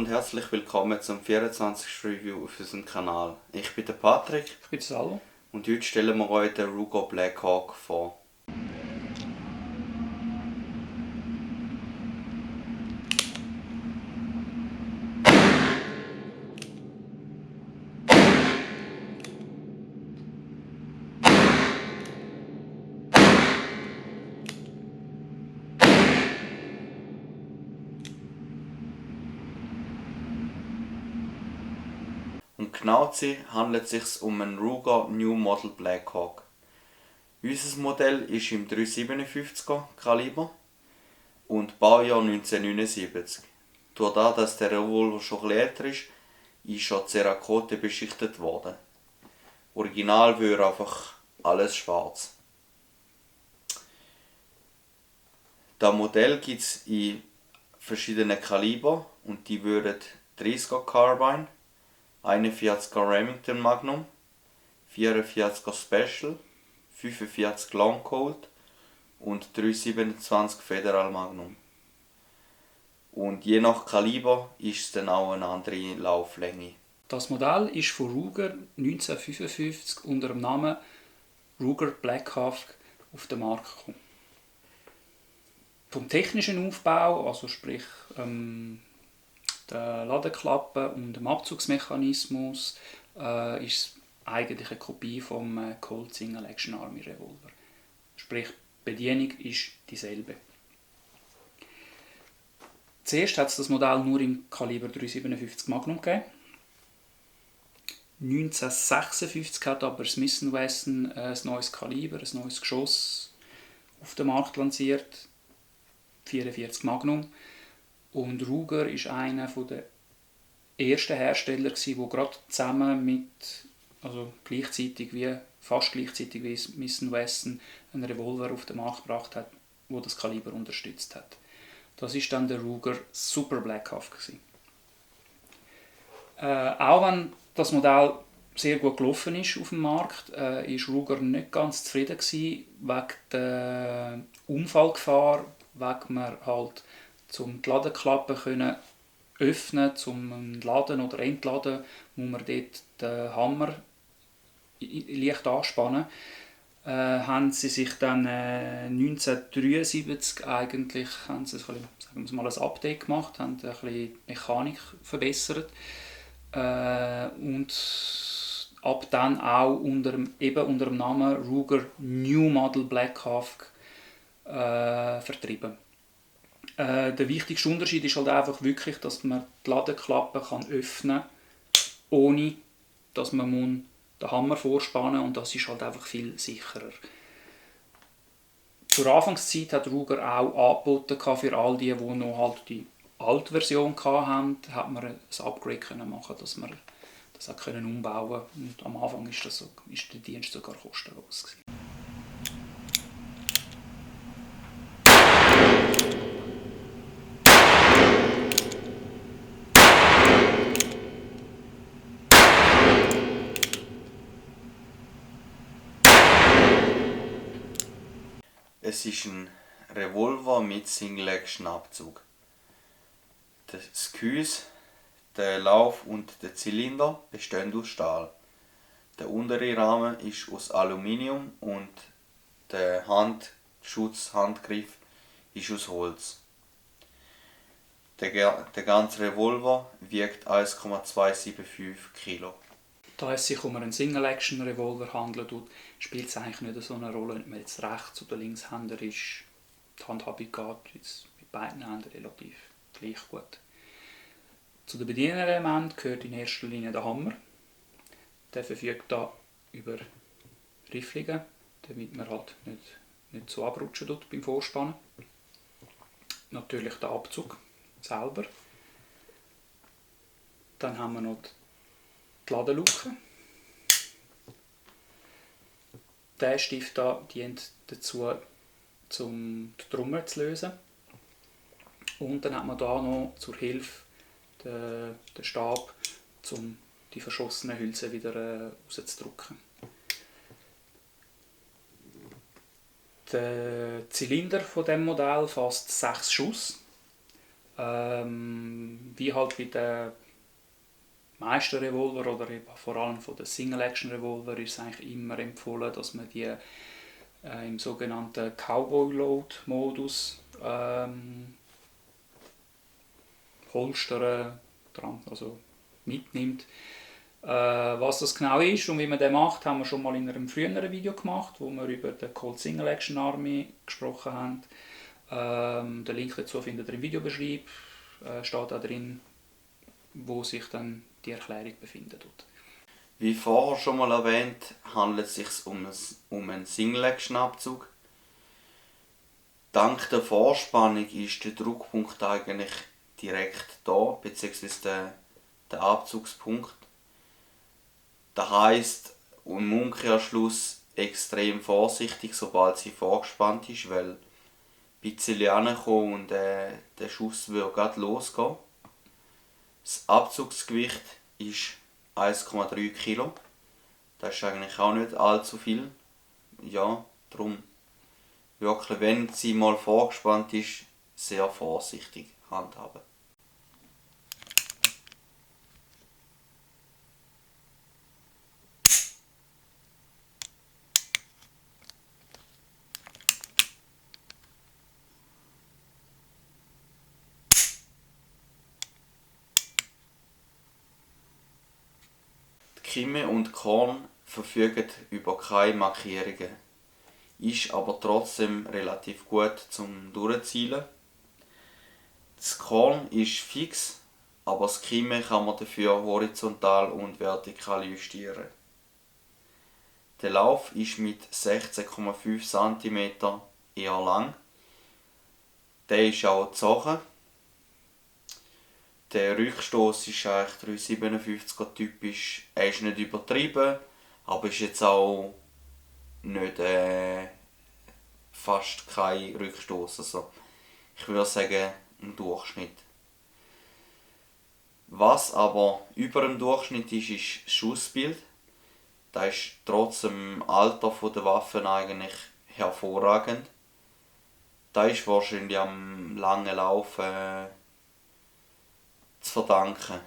und herzlich willkommen zum 24. Review auf unserem Kanal. Ich bin der Patrick. Ich bin Salo. Und heute stellen wir euch den Ruger Black Hawk vor. Um genau zu sein, handelt es sich um einen Ruger New Model Black Hawk. Unser Modell ist im 357er Kaliber und Baujahr 1979. Dadurch, dass der Revolver schon etwas älter ist schon Cerakote beschichtet worden. Original wäre einfach alles schwarz. Das Modell gibt es in verschiedenen Kaliber und die würden 30er Carbine, 41er Remington Magnum, 44er Special, 45 Long Colt und 327 Federal Magnum. Und je nach Kaliber ist es dann auch eine andere Lauflänge. Das Modell ist von Ruger 1955 unter dem Namen Ruger Black Hawk auf den Markt gekommen. Vom technischen Aufbau, also sprich der Ladeklappe und dem Abzugsmechanismus, ist es eigentlich eine Kopie vom Colt Single Action Army Revolver. Sprich, die Bedienung ist dieselbe. Zuerst hat es das Modell nur im Kaliber 357 Magnum gegeben. 1956 hat aber Smith & Wesson ein neues Kaliber, ein neues Geschoss auf den Markt lanciert, 44 Magnum. Und Ruger war einer der ersten Hersteller, der gerade zusammen mit, fast gleichzeitig wie Smith & Wesson, einen Revolver auf den Markt gebracht hat, der das Kaliber unterstützt hat. Das war dann der Ruger Super Black Hawk. Auch wenn das Modell sehr gut gelaufen ist auf dem Markt, ist Ruger nicht ganz zufrieden wegen der Unfallgefahr, wegen man halt zum die Ladeklappe können öffnen, zum Laden oder entladen, muss man dort den Hammer leicht anspannen. Haben sie sich dann 1973 eigentlich haben sie sagen wir mal, ein Update gemacht, haben ein bisschen die Mechanik verbessert und ab dann auch unter dem Namen Ruger New Model Black Hawk vertrieben. Der wichtigste Unterschied ist halt einfach wirklich, dass man die Ladeklappe öffnen kann, ohne dass man den Hammer vorspannen muss, und das ist halt einfach viel sicherer. Zur Anfangszeit hat Ruger auch angeboten für all die noch halt die alte Version hatten, hat man ein Upgrade machen, dass man das auch umbauen konnte. Und am Anfang ist der Dienst sogar kostenlos gewesen. Es ist ein Revolver mit Single-Action-Abzug. Das Gehäuse, der Lauf und der Zylinder bestehen aus Stahl. Der untere Rahmen ist aus Aluminium und der Handgriff ist aus Holz. Der ganze Revolver wiegt 1,275 Kilo. Da es sich um einen Single-Action-Revolver handelt, spielt es eigentlich nicht so eine Rolle, ob man jetzt Rechts- oder Linkshänder ist. Die Handhabung geht jetzt mit beiden Händen relativ gleich gut. Zu den Bedienerelementen gehört in erster Linie der Hammer. Der verfügt da über Rifflungen, damit man halt nicht so abrutschen tut beim Vorspannen. Natürlich der Abzug selber. Dann haben wir noch die Ladeluke. Der Stift hier dient dazu, um die Trommel zu lösen. Und dann hat man hier noch zur Hilfe den Stab, um die verschossenen Hülsen wieder rauszudrücken. Der Zylinder von diesem Modell fasst 6 Schuss. Wie halt bei den meisten Revolver oder eben vor allem von den Single-Action-Revolver ist es eigentlich immer empfohlen, dass man die im sogenannten Cowboy-Load-Modus holstern, also mitnimmt. Was das genau ist und wie man den macht, haben wir schon mal in einem früheren Video gemacht, wo wir über den Colt Single Action Army gesprochen haben. Den Link dazu findet ihr im Videobeschreib. Steht auch drin, wo sich dann die Erklärung befindet. Wie vorher schon mal erwähnt, handelt es sich um einen Single-Action-Abzug. Dank der Vorspannung ist der Druckpunkt eigentlich direkt da, bzw. der Abzugspunkt. Das heisst, im Umkehrschluss extrem vorsichtig, sobald sie vorgespannt ist, weil ein bisschen rankommen und der Schuss würde gerade losgehen. Das Abzugsgewicht ist 1,3 Kilo. Das ist eigentlich auch nicht allzu viel. Ja, darum wirklich, wenn sie mal vorgespannt ist, sehr vorsichtig handhaben. Die Kimme und Korn verfügen über keine Markierungen, ist aber trotzdem relativ gut zum Durchzielen. Das Korn ist fix, aber das Kimme kann man dafür horizontal und vertikal justieren. Der Lauf ist mit 16,5 cm eher lang. Der ist auch gezogen. Der Rückstoß ist eigentlich 357er typisch. Er ist nicht übertrieben, aber ist jetzt auch nicht fast kein Rückstoß. Also ich würde sagen, ein Durchschnitt. Was aber über dem Durchschnitt ist das Schussbild. Das ist trotz dem Alter der Waffen eigentlich hervorragend. Das ist wahrscheinlich am langen Lauf zu verdanken.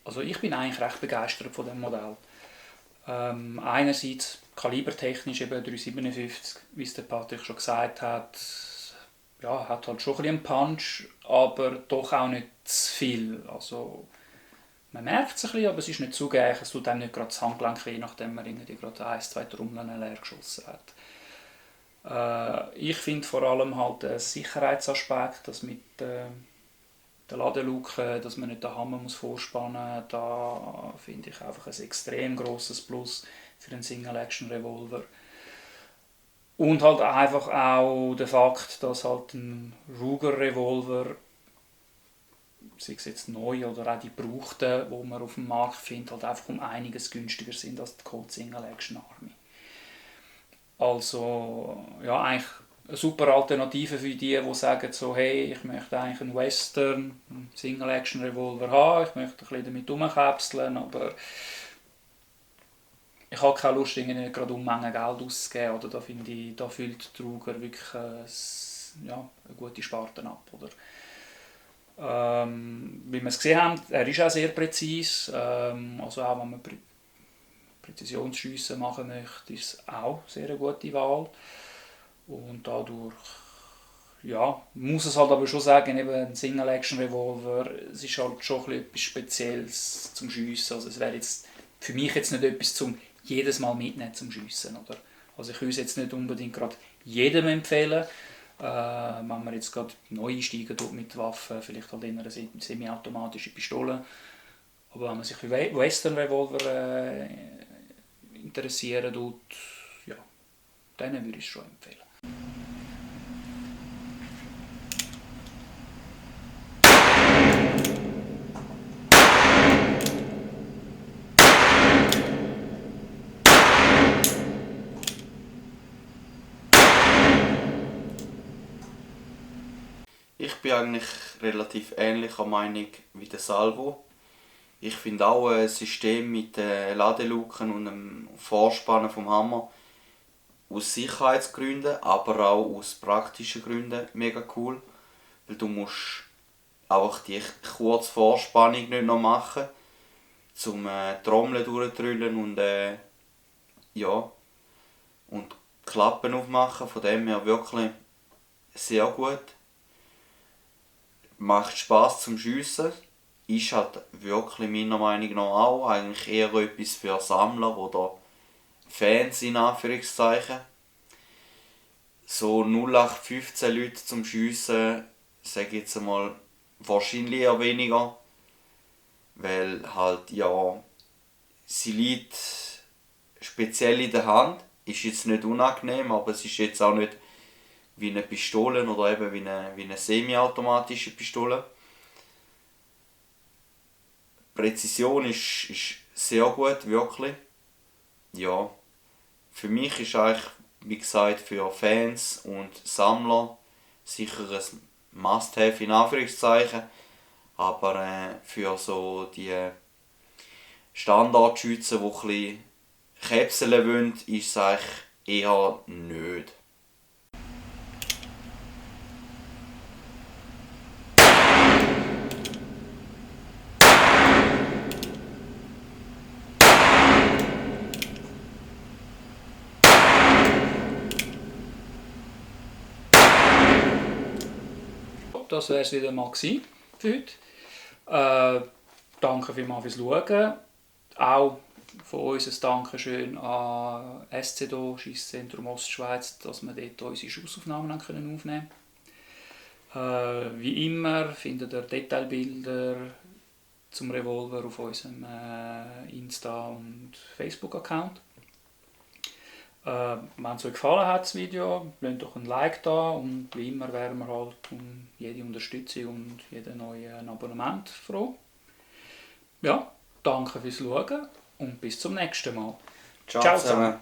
Also ich bin eigentlich recht begeistert von dem Modell. Einerseits kalibertechnisch eben 357, wie es der Patrick schon gesagt hat, ja, hat halt schon ein bisschen einen Punch, aber doch auch nicht zu viel. Also man merkt es ein bisschen, aber es ist nicht zugänglich, es tut einem nicht gerade das Handgelenk weh, nachdem man irgendwie gerade 1-2 Trommeln leer geschossen hat. Ich finde vor allem halt den Sicherheitsaspekt, dass mit der Ladeluke, dass man nicht den Hammer muss vorspannen muss, da finde ich einfach ein extrem grosses Plus für einen Single-Action-Revolver. Und halt einfach auch der Fakt, dass halt ein Ruger-Revolver, sei es jetzt neu oder auch die gebrauchten, die man auf dem Markt findet, halt einfach um einiges günstiger sind als die Colt Single Action Army. Also ja, eigentlich eine super Alternative für die sagen so, hey, ich möchte eigentlich einen Western, einen Single Action Revolver haben, ich möchte ein bisschen damit rumkäpseln, aber ich habe keine Lust, irgendwie gerade Unmengen Geld auszugeben. Oder da finde ich, da füllt die Ruger wirklich ja, eine gute Sparte ab. Oder? Wie wir es gesehen haben, er ist auch sehr präzise. Also auch wenn man Präzisionsschüsse machen möchte, ist es auch sehr eine gute Wahl. Und dadurch muss es halt aber schon sagen, eben ein Single-Action-Revolver, es ist halt schon etwas Spezielles zum Schiessen. Also es wäre jetzt für mich jetzt nicht etwas zum jedes Mal mitnehmen zum Schiessen, oder? Also ich würde es jetzt nicht unbedingt gerade jedem empfehlen, wenn man jetzt gerade neu einsteigen tut mit Waffen, vielleicht halt in einer semi-automatische Pistole. Aber wenn man sich für Western-Revolver interessieren tut, ja, dann würde ich es schon empfehlen. Ich bin eigentlich relativ ähnlicher Meinung wie der Salvo. Ich finde auch ein System mit Ladeluken und einem Vorspannen vom Hammer aus Sicherheitsgründen, aber auch aus praktischen Gründen mega cool. Weil du musst auch die kurze Vorspannung nicht noch machen, zum Trommeln durchdrüllen und und Klappen aufmachen. Von dem her wirklich sehr gut. Macht Spass zum Schiessen. Ist halt wirklich meiner Meinung nach auch eigentlich eher etwas für Sammler oder Fans in Anführungszeichen. So 0815 Leute zum Schiessen, sage ich jetzt einmal, wahrscheinlich eher weniger. Weil halt, sie liegt speziell in der Hand. Ist jetzt nicht unangenehm, aber es ist jetzt auch nicht wie eine Pistole oder eben wie eine semi-automatische Pistole. Die Präzision ist sehr gut, wirklich. Ja, für mich ist eigentlich, wie gesagt, für Fans und Sammler sicher ein Must-have in Anführungszeichen. Aber für so die Standardschützen, die ein bisschen käpseln wollen, ist es eigentlich eher nicht. Das wäre es wieder mal für heute. Danke vielmals fürs Schauen. Auch von uns ein Dankeschön an SCDO, Schiesszentrum Ostschweiz, dass wir dort unsere Schussaufnahmen aufnehmen können. Wie immer findet ihr Detailbilder zum Revolver auf unserem Insta- und Facebook-Account. Wenn es euch gefallen hat, das Video, lasst doch ein Like da und wie immer wären wir halt um jede Unterstützung und jeden neuen Abonnement froh. Ja, danke fürs Schauen und bis zum nächsten Mal. Ciao zusammen.